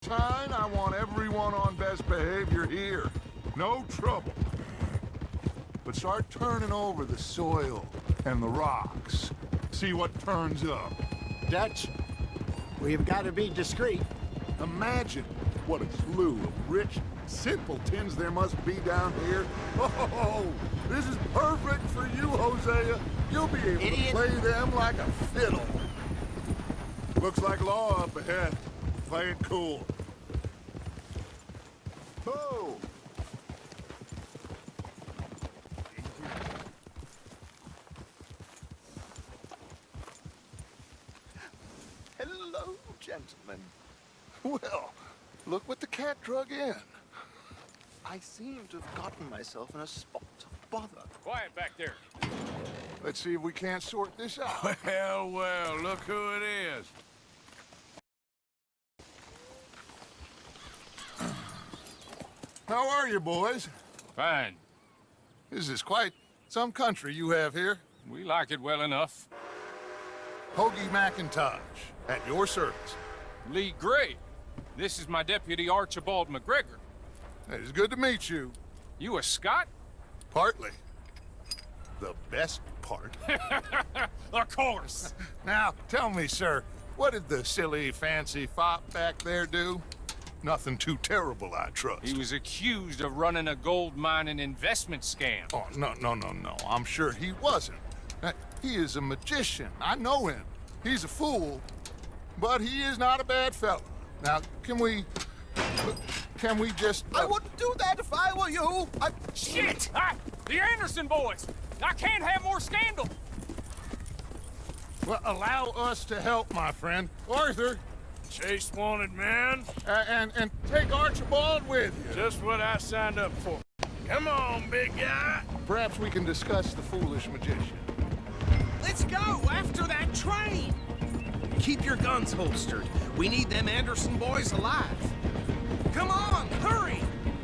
Time, I want everyone on best behavior here. No trouble. But start turning over the soil and the rocks. See what turns up. Dutch, we've got to be discreet. Imagine what a slew of rich simpletons there must be down here. Oh, this is perfect for you, Hosea. You'll be able to play them like a fiddle. Looks like law up ahead. Play it cool. Oh! Hello, gentlemen. Well, look what the cat drug in. I seem to have gotten myself in a spot of bother. Quiet back there. Let's see if we can't sort this out. Well, look who it is. How are you, boys? Fine. This is quite some country you have here. We like it well enough. Hoagie McIntosh, at your service. Lee Gray. This is my deputy, Archibald McGregor. It is good to meet you. You a Scot? Partly. The best part. Of course. Now, tell me, sir, what did the silly, fancy fop back there do? Nothing too terrible, I trust. He was accused of running a gold mining investment scam. Oh, no. I'm sure he wasn't. He is a magician. I know him. He's a fool, but he is not a bad fellow. Now, can we just... I wouldn't do that if I were you. Shit! The Anderson boys! I can't have more scandal! Well, allow us to help, my friend. Arthur, Chase wanted man. and take Archibald with you. Just what I signed up for. Come on, big guy. Perhaps we can discuss the foolish magician. Let's go after that train! Keep your guns holstered. We need them Anderson boys alive. Come on, hurry!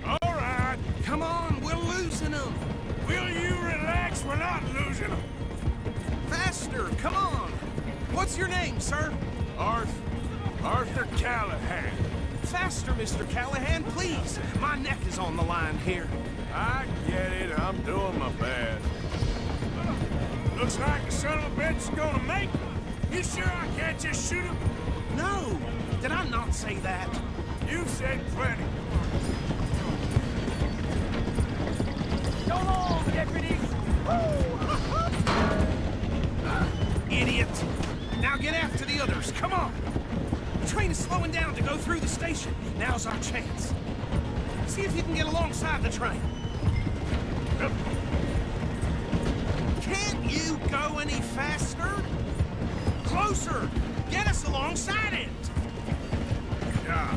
All right. Come on, we're losing them. Will you relax? We're not losing them. Faster, come on. What's your name, sir? Arthur Callahan. Faster, Mr. Callahan, please. My neck is on the line here. I get it. I'm doing my best. Looks like the son of a bitch is gonna make it. You sure I can't just shoot him? No, did I not say that? You've said plenty. So long, deputies! Idiot! Now get after the others, come on! The train is slowing down to go through the station. Now's our chance. See if you can get alongside the train. Can't you go any faster? Closer! Get us alongside it! Yeah.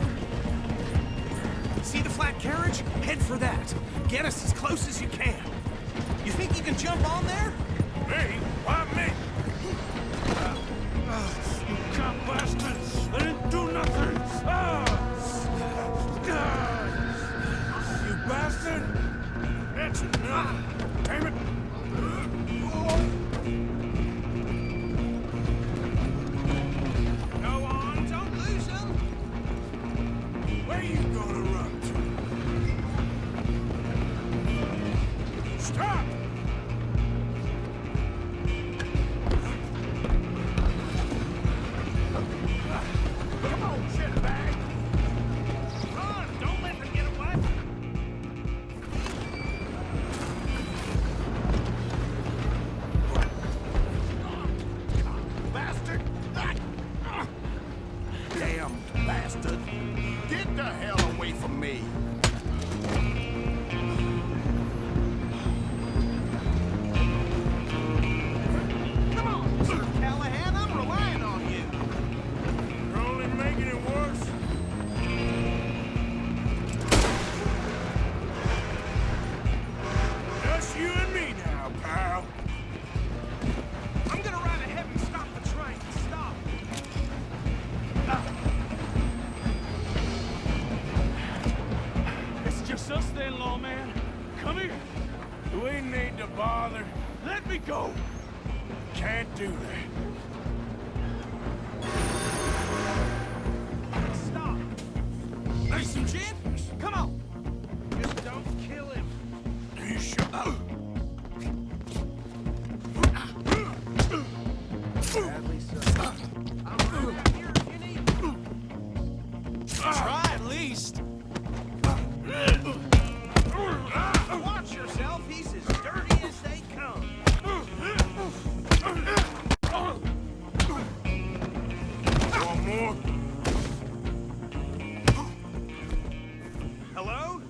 See the flat carriage? Head for that. Get us as close as you can. You think you can jump on there? Me? Why me? You cop bastards! I didn't do nothing! You bastard! That's enough! Damn it! Go on, don't lose them! Where you gonna run to? Stop! Come on, shitbag! Run! Don't let them get away! Bastard! Damn bastard! Get the hell away from me! Come on, Mr. Callahan, I'm relying on you! You're only making it worse. Just you and me now, pal. I'm gonna ride ahead and stop the train. Stop! It's just us then, lawman. Come here. We need to bother. Let me go. Can't do that. Stop! Need some gin? Come on. Just don't kill him. You sure? Sadly so. I'm right here if you need me. Try at least. Watch yourself. He's as dirty as they come. One more? Hello?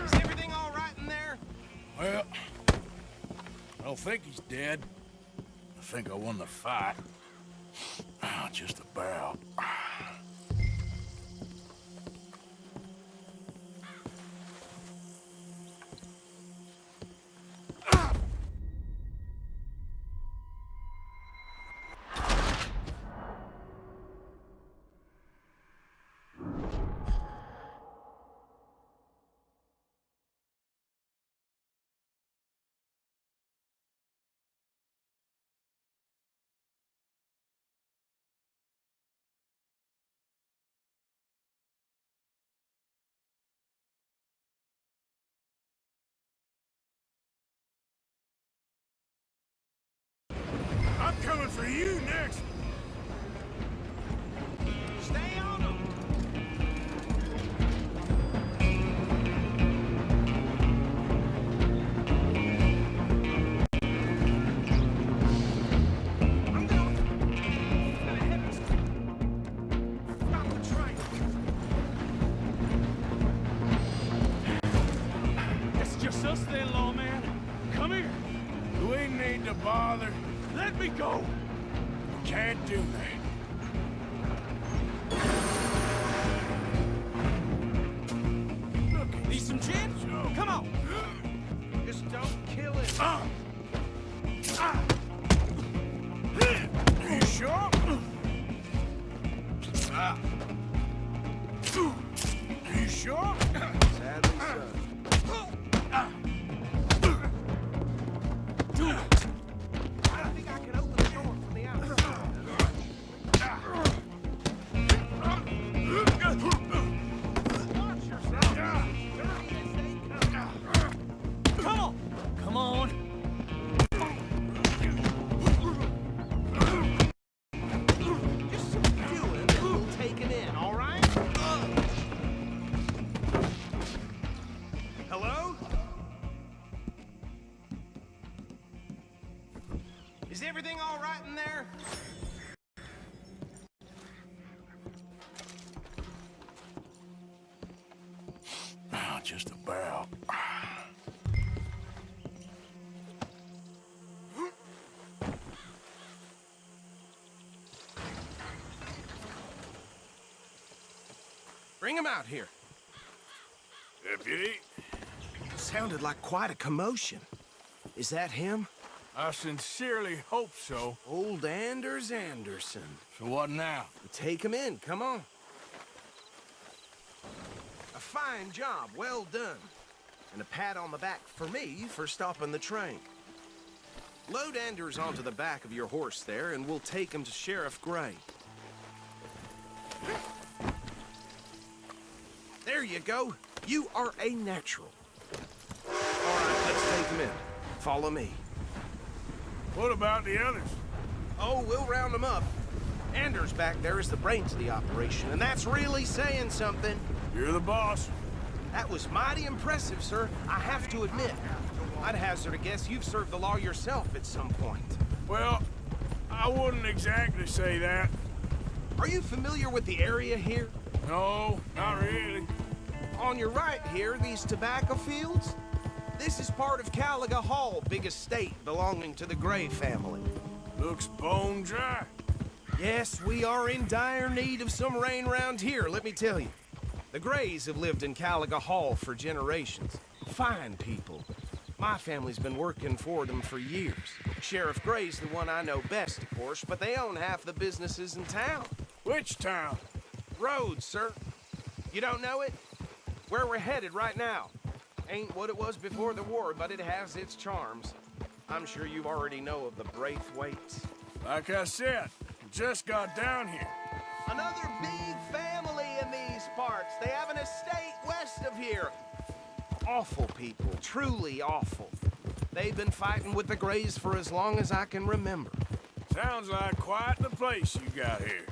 Is everything all right in there? Well, I don't think he's dead. I think I won the fight. Just about. I'm coming for you next. Stay on him. I'm gonna head this way. Stop the train. It's just us then, lawman. Come here. We need to bother. Let me go. Can't do that. Need some gin? Come on. Just don't kill it. You sure? You sure? Sadly so. Do it. I think I can open the door from the outside. Watch yourself. Dirty as they come. Come on. Come on. Just subdue him and we'll take him in, all right? Hello? Is everything all right in there? Just about. Bring him out here. Deputy, Sounded like quite a commotion. Is that him? I sincerely hope so. Old Anders Anderson. So what now? Take him in, come on. A fine job, well done. And a pat on the back for me for stopping the train. Load Anders onto the back of your horse there, and we'll take him to Sheriff Gray. There you go. You are a natural. All right, let's take him in. Follow me. What about the others? Oh, we'll round them up. Anders back there is the brains of the operation, and that's really saying something. You're the boss. That was mighty impressive, sir. I have to admit. I'd hazard a guess you've served the law yourself at some point. Well, I wouldn't exactly say that. Are you familiar with the area here? No, not really. On your right here, these tobacco fields? This is part of Caliga Hall, big estate belonging to the Gray family. Looks bone dry. Yes, we are in dire need of some rain round here, let me tell you. The Grays have lived in Caliga Hall for generations. Fine people. My family's been working for them for years. Sheriff Gray's the one I know best, of course, but they own half the businesses in town. Which town? Rhodes, sir. You don't know it? Where we're headed right now. Ain't what it was before the war, but it has its charms. I'm sure you already know of the Braithwaites. Like I said, just got down here. Another big family in these parts. They have an estate west of here. Awful people, truly awful. They've been fighting with the Greys for as long as I can remember. Sounds like quite the place you got here.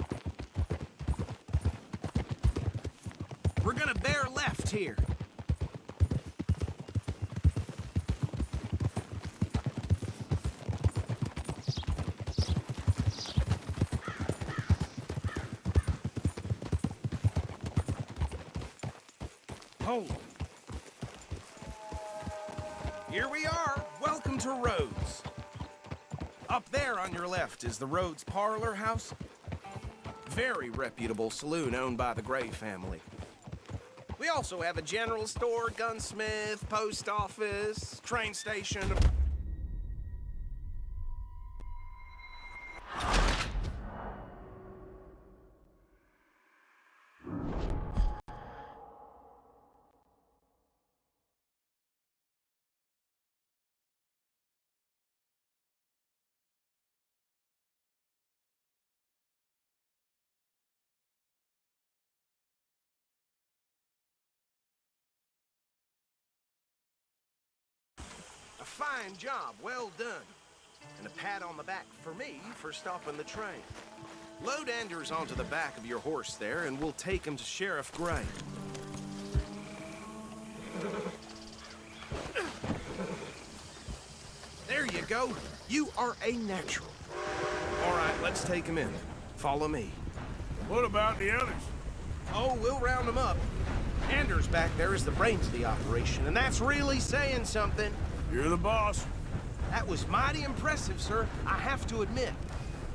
We're gonna bear left here. Hold. Here we are. Welcome to Rhodes. Up there on your left is the Rhodes Parlor House. Very reputable saloon owned by the Gray family. We also have a general store, gunsmith, post office, train station. A fine job, well done. And a pat on the back for me for stopping the train. Load Anders onto the back of your horse there, and we'll take him to Sheriff Gray. There you go. You are a natural. All right, let's take him in. Follow me. What about the others? Oh, we'll round them up. Anders back there is the brains of the operation, and that's really saying something. You're the boss. That was mighty impressive, sir. I have to admit.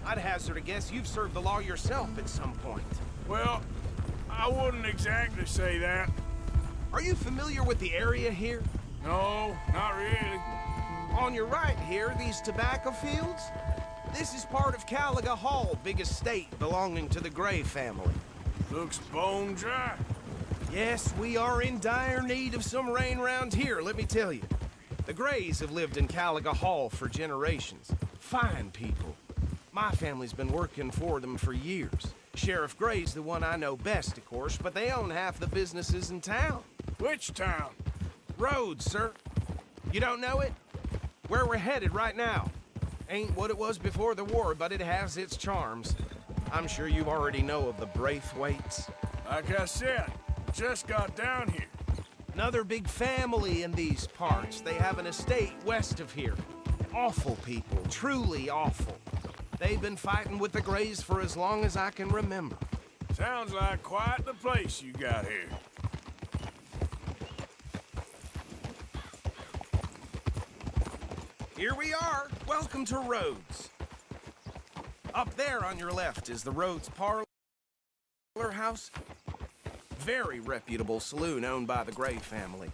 I'd hazard a guess you've served the law yourself at some point. Well, I wouldn't exactly say that. Are you familiar with the area here? No, not really. On your right here, these tobacco fields? This is part of Caliga Hall, big estate belonging to the Gray family. Looks bone dry. Yes, we are in dire need of some rain round here, let me tell you. The Grays have lived in Caliga Hall for generations. Fine people. My family's been working for them for years. Sheriff Gray's the one I know best, of course, but they own half the businesses in town. Which town? Rhodes, sir. You don't know it? Where we're headed right now. Ain't what it was before the war, but it has its charms. I'm sure you already know of the Braithwaites. Like I said, just got down here. Another big family in these parts. They have an estate west of here. Awful people, truly awful. They've been fighting with the Greys for as long as I can remember. Sounds like quite the place you got here. Here we are. Welcome to Rhodes. Up there on your left is the Rhodes Parlor House. Very reputable saloon owned by the Gray family.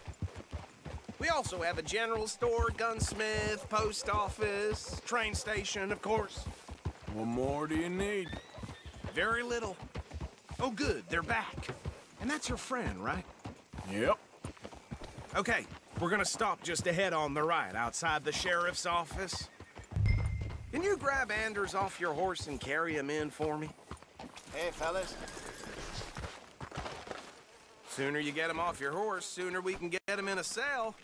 We also have a general store, gunsmith, post office, train station, of course. What more do you need? Very little. Oh, good, they're back. And that's your friend, right? Yep. Okay, we're gonna stop just ahead on the right, outside the sheriff's office. Can you grab Anders off your horse and carry him in for me? Hey, fellas. Sooner you get him off your horse, sooner we can get him in a cell.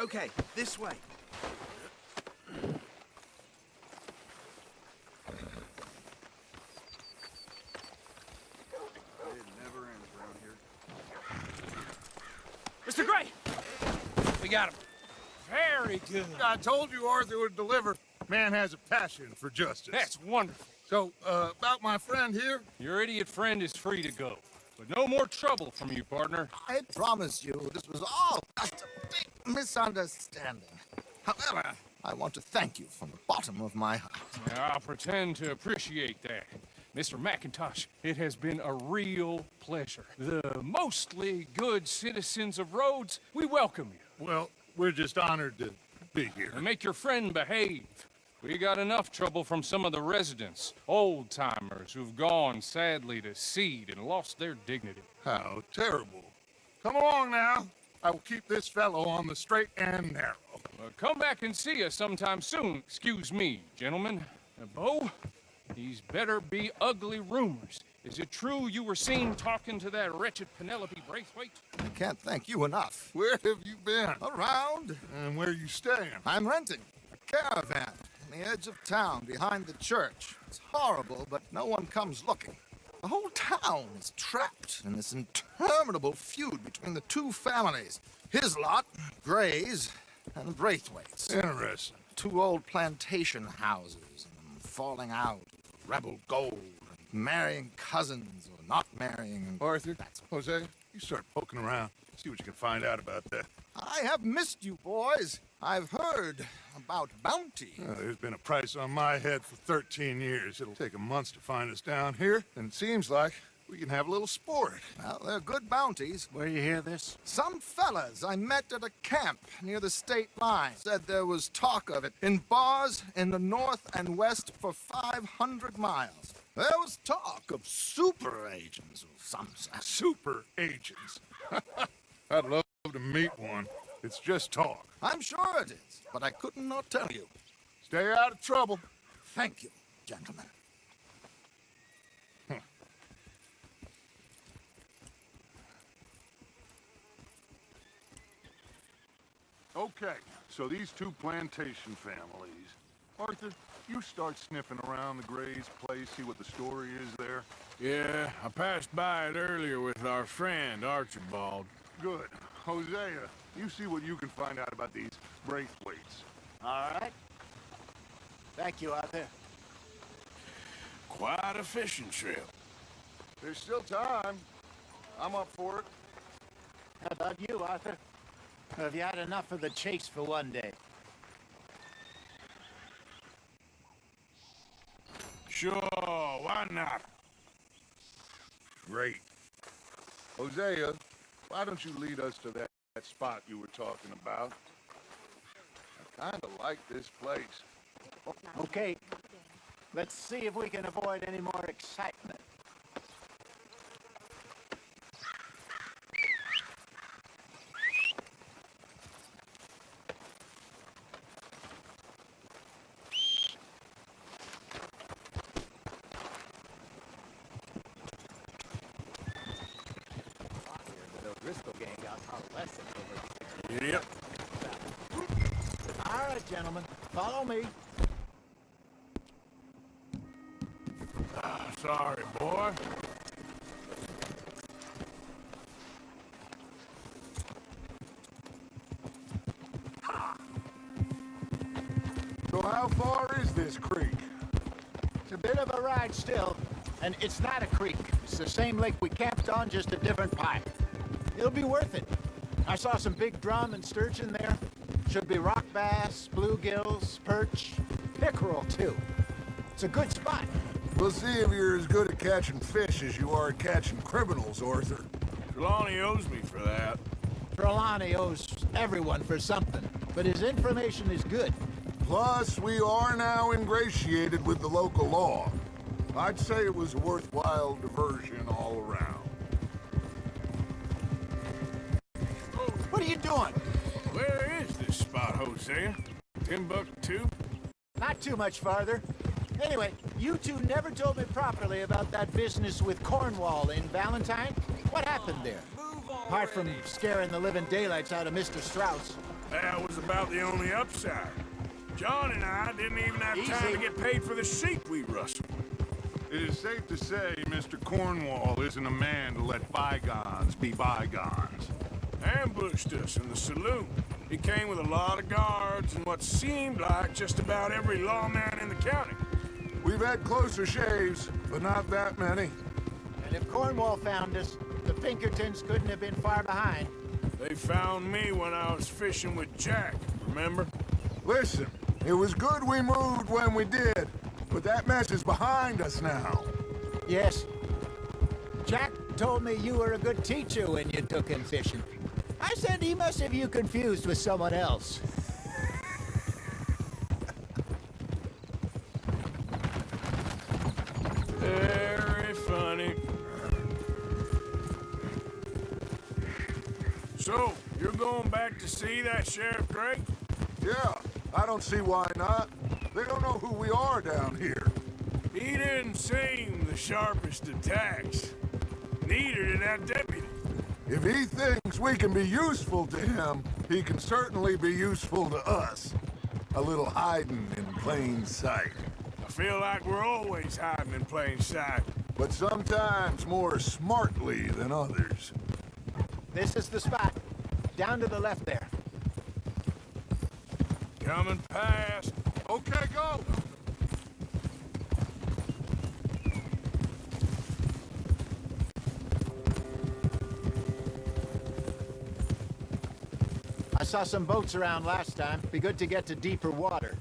Okay, this way. Mr. Gray! We got him. Very good. I told you Arthur would deliver. Man has a passion for justice. That's wonderful. So, about my friend here, Your idiot friend is free to go. But no more trouble from you, partner. I promise you this was all just a big misunderstanding. However, I want to thank you from the bottom of my heart. I'll pretend to appreciate that. Mr. McIntosh, it has been a real pleasure. The mostly good citizens of Rhodes, we welcome you. well, we're just honored to be here. And make your friend behave. We got enough trouble from some of the residents, old-timers who've gone, sadly, to seed and lost their dignity. How terrible. Come along now. I will keep this fellow on the straight and narrow. Come back and see us sometime soon. Excuse me, gentlemen. Bo, these better be ugly rumors Is it true you were seen talking to that wretched Penelope Braithwaite? I can't thank you enough. Where have you been? Around, And where you staying? I'm renting a caravan on the edge of town behind the church. It's horrible, but no one comes looking. The whole town is trapped in this interminable feud between the two families. His lot, Gray's, and Braithwaite's. Interesting. Two old plantation houses, and falling out, rebel gold, and marrying cousins or not marrying. Arthur, Hosea, you start poking around. See what you can find out about that. I have missed you, boys. I've heard about bounty. There's been a price on my head for 13 years. It'll take 'em months to find us down here, and it seems like we can have a little sport. Well, they're good bounties. Where you hear this? Some fellas I met at a camp near the state line said there was talk of it in bars in the north and west for 500 miles. There was talk of super agents of some sort. Super agents. I'd love to meet one. It's just talk. I'm sure it is, but I couldn't not tell you. Stay out of trouble. Thank you, gentlemen. Okay, so these two plantation families. Arthur, you start sniffing around the Gray's place, see what the story is there. Yeah, I passed by it earlier with our friend, Archibald. Good. Hosea, you see what you can find out about these Braithwaites. All right. Thank you, Arthur. Quite a fishing trip. There's still time. I'm up for it. How about you, Arthur? Have you had enough of the chase for one day? Sure, why not? Great. Hosea, why don't you lead us to that spot you were talking about? I kind of like this place. Okay. Let's see if we can avoid any more excitement. Yep. All right, gentlemen. Follow me. Sorry, boy. So how far is this creek? It's a bit of a ride still, and it's not a creek. It's the same lake we camped on, just a different pipe. It'll be worth it. I saw some big drum and sturgeon there. Should be rock bass, bluegills, perch, pickerel, too. It's a good spot. We'll see if you're as good at catching fish as you are at catching criminals, Arthur. Trelawney owes me for that. Trelawney owes everyone for something, but his information is good. Plus, we are now ingratiated with the local law. I'd say it was a worthwhile diversion all around. What are you doing? Where is this spot, Hosea? Timbuktu? Not too much farther. Anyway, you two never told me properly about that business with Cornwall in Valentine. What happened there? Apart from scaring the living daylights out of Mr. Strauss. That was about the only upside. John and I didn't even have time to get paid for the sheep we rustled. It is safe to say Mr. Cornwall isn't a man to let bygones be bygones. Ambushed us in the saloon. He came with a lot of guards and what seemed like just about every lawman in the county. We've had closer shaves, but not that many. And if Cornwall found us, the Pinkertons couldn't have been far behind. They found me when I was fishing with Jack, remember? Listen, it was good we moved when we did, but that mess is behind us now. Yes. Jack told me you were a good teacher when you took him fishing. I said he must have you confused with someone else. Very funny. So, you're going back to see that Sheriff Gray? Yeah, I don't see why not. They don't know who we are down here. He didn't seem the sharpest of tacks. Neither did that deputy. If he thinks we can be useful to him, he can certainly be useful to us. A little hiding in plain sight. I feel like we're always hiding in plain sight. But sometimes more smartly than others. This is the spot. Down to the left there. Coming past. Okay, go! I saw some boats around last time. Be good to get to deeper water.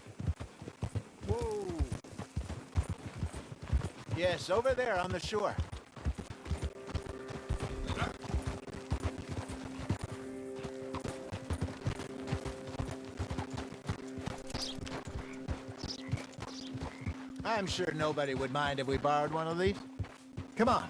Whoa. Yes, over there on the shore. I'm sure nobody would mind if we borrowed one of these. Come on.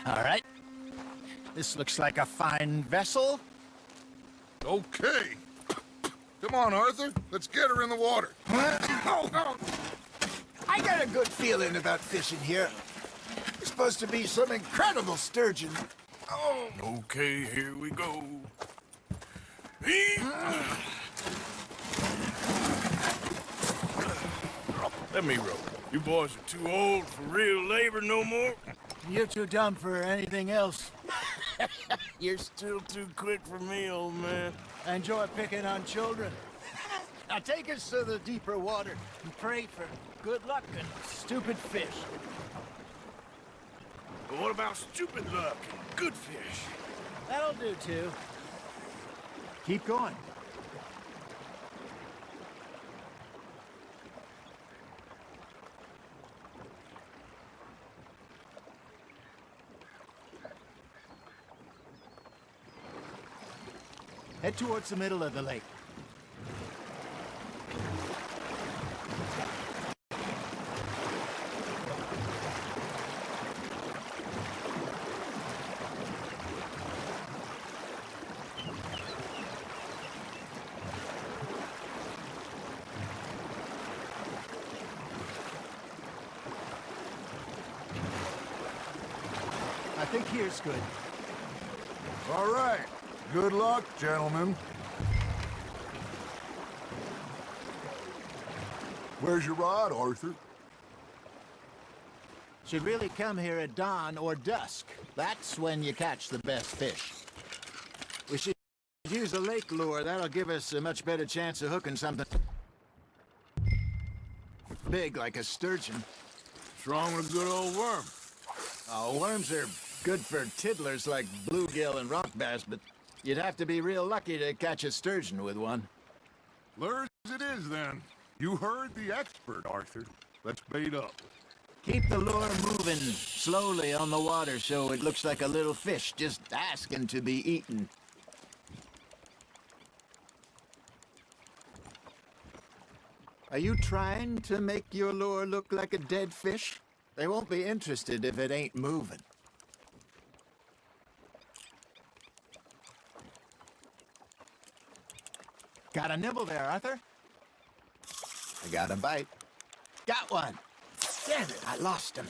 All right. This looks like a fine vessel. Okay. Come on, Arthur. Let's get her in the water. I got a good feeling about fishing here. There's supposed to be some incredible sturgeon. Oh, Okay, here we go. Let me row. You boys are too old for real labor no more. You're too dumb for anything else. You're still too quick for me, old man. I enjoy picking on children. Now take us to the deeper water and pray for good luck and stupid fish. But what about stupid luck and good fish? That'll do too. Keep going. Head towards the middle of the lake. I think here's good. All right. Good luck, gentlemen. Where's your rod, Arthur? Should really come here at dawn or dusk. That's when you catch the best fish. We should use a lake lure. That'll give us a much better chance of hooking something big like a sturgeon. What's wrong with a good old worm? Oh, worms are good for tiddlers like bluegill and rock bass, but you'd have to be real lucky to catch a sturgeon with one. Lures it is, then. You heard the expert, Arthur. Let's bait up. Keep the lure moving slowly on the water so it looks like a little fish just asking to be eaten. Are you trying to make your lure look like a dead fish? They won't be interested if it ain't moving. Got a nibble there, Arthur? I got a bite. Got one. Damn it, I lost him.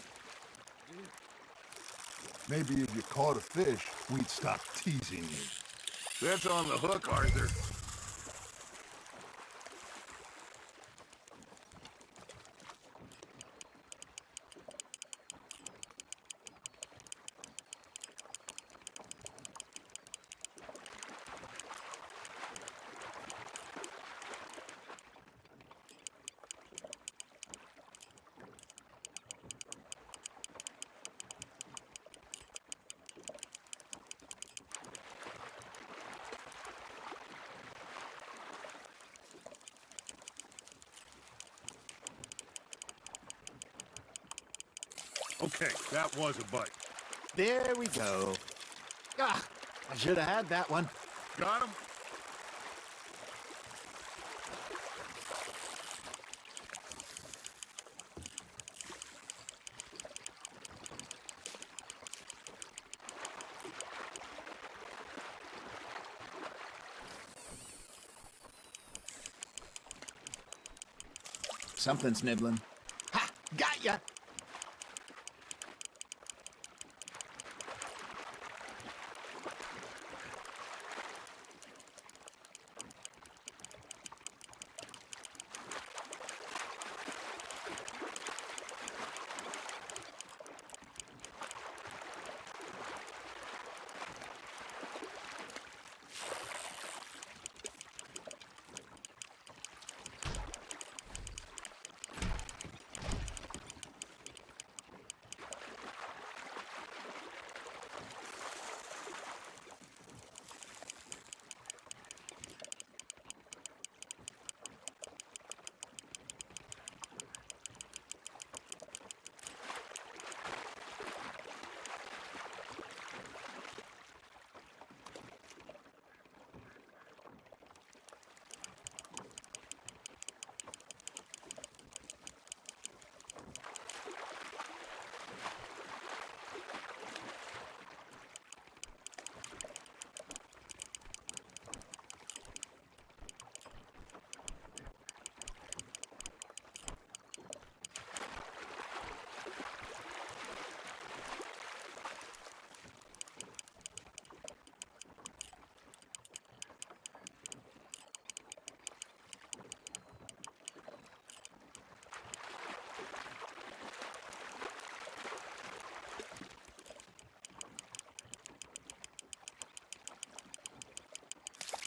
Maybe if you caught a fish, we'd stop teasing you. That's on the hook, Arthur. Okay, that was a bite. There we go. Ah, I should have had that one. Got him? Something's nibbling. Ha! Got ya!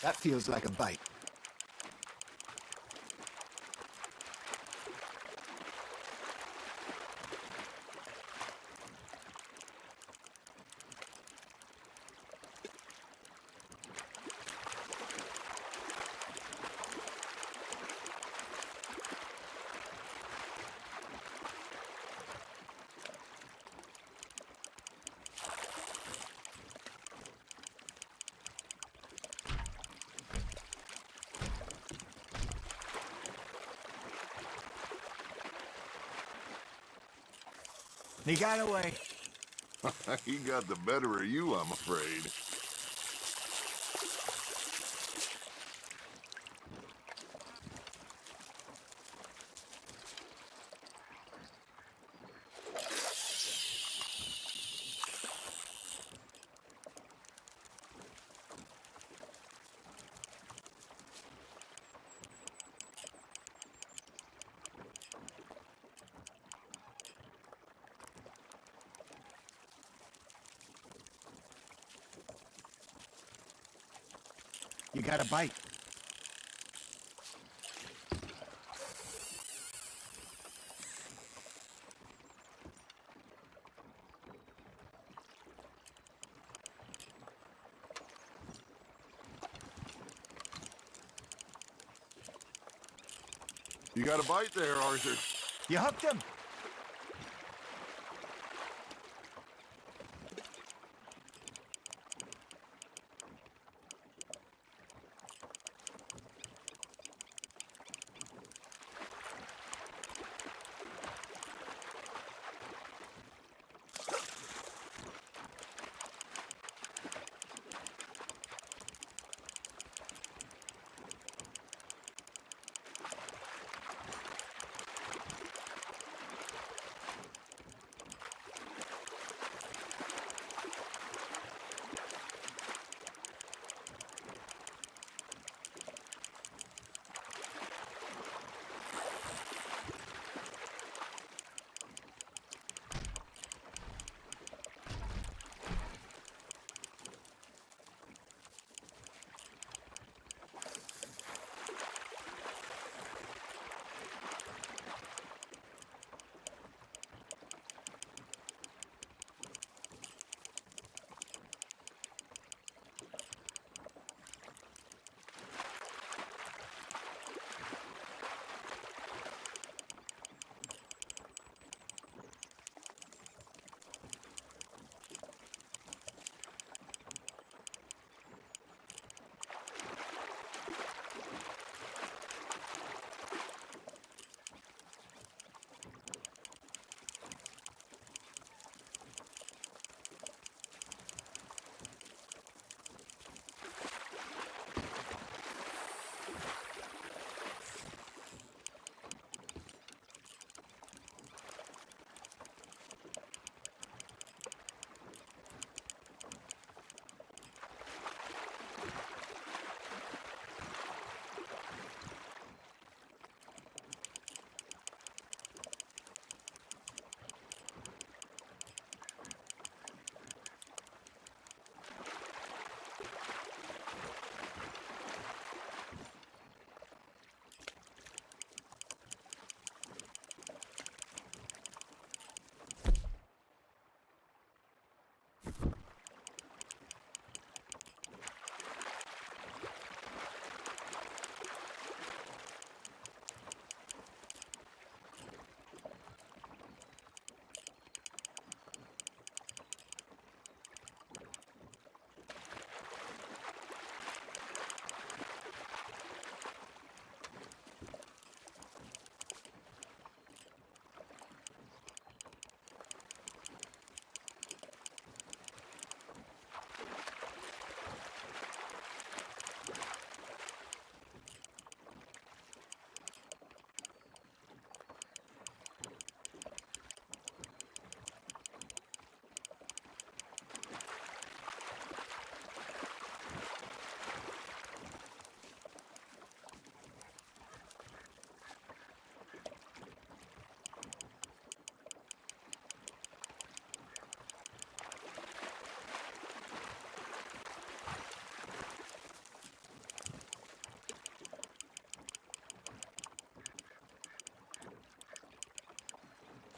That feels like a bite. He got away. He got the better of you, I'm afraid. You got a bite. You got a bite there, Arthur. You hooked him.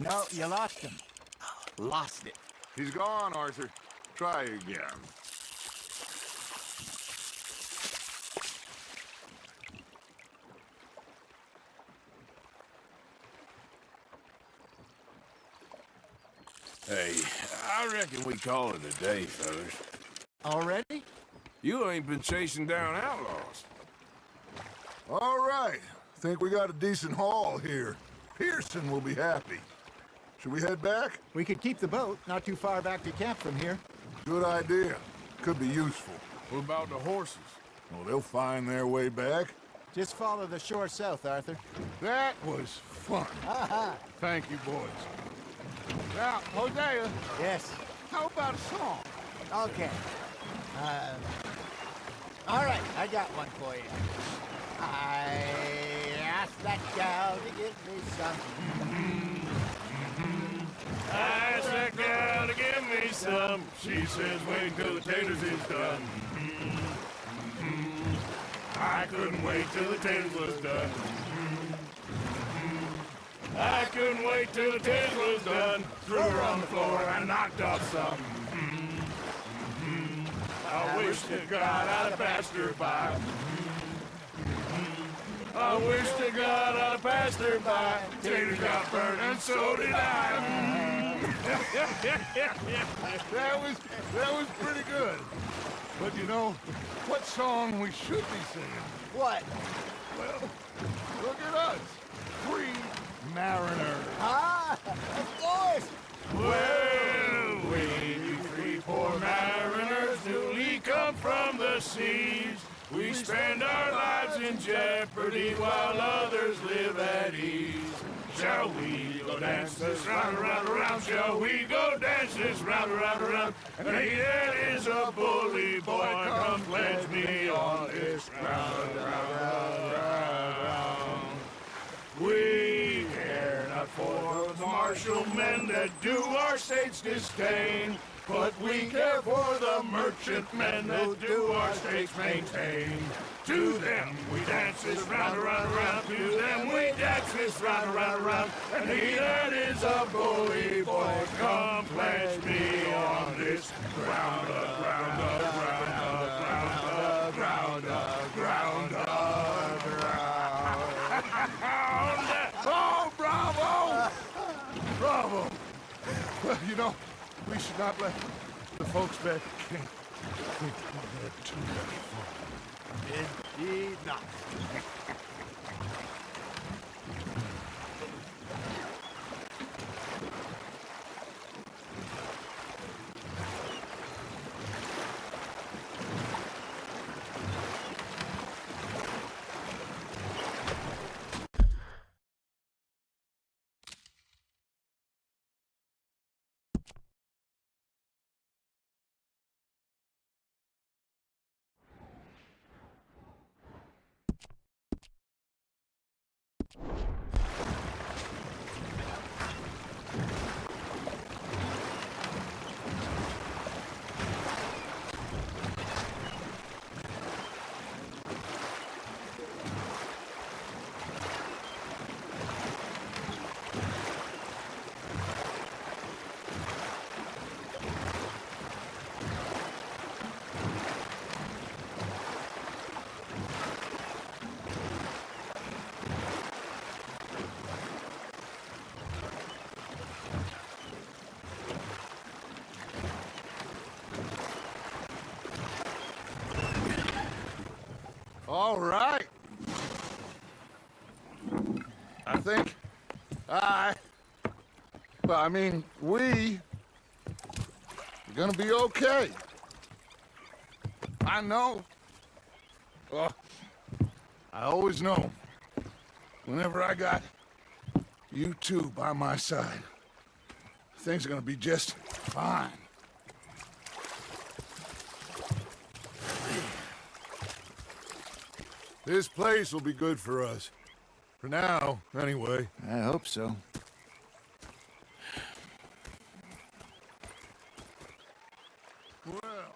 No, you lost him. Lost it. He's gone, Arthur. Try again. Hey, I reckon we call it a day, fellas. Already? You ain't been chasing down outlaws. All right. Think we got a decent haul here. Pearson will be happy. Should we head back? We could keep the boat not too far back to camp from here. Good idea. Could be useful. What about the horses? Well, they'll find their way back. Just follow the shore south, Arthur. That was fun. Thank you, boys. Now, Hosea, Yes. how about a song? Okay. All right, I got one for you. I asked that gal to give me some. I asked that gal to give me some. She says wait till the taters is done. I couldn't wait till the taters was done. I couldn't wait till the taters was done. Threw her on the floor and knocked off some. I wish to God I'd have passed her by. I wish to God I'd have passed her by. Taters got burned and so did I. That was pretty good. But you know, what song we should be singing? What? Well, look at us. Free mariners. Ah, of course. Well, we three poor mariners newly come from the seas. We spend our lives in jeopardy while others live at ease. Shall we go dance this round, around, around? Shall we go dance this round, around, around? And he that is a bully boy, come pledge me on this ground, round. We care not for the martial men that do our states disdain, but we care for the merchantmen that do our states maintain. To them we dance this round, around, around. To them we dance this round, around, around. And he that is a bully boy, come pledge me on this ground, ground, ground, ground, ground, ground, ground. Oh, bravo! Bravo! Well, you know, we should not let the folks back at camp think we had too much fun. Indeed not. All right. I think we're gonna be okay. I know. I always know. Whenever I got you two by my side, things are gonna be just fine. This place will be good for us. For now, anyway. I hope so. Well,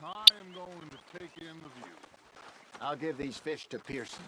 I am going to take in the view. I'll give these fish to Pearson.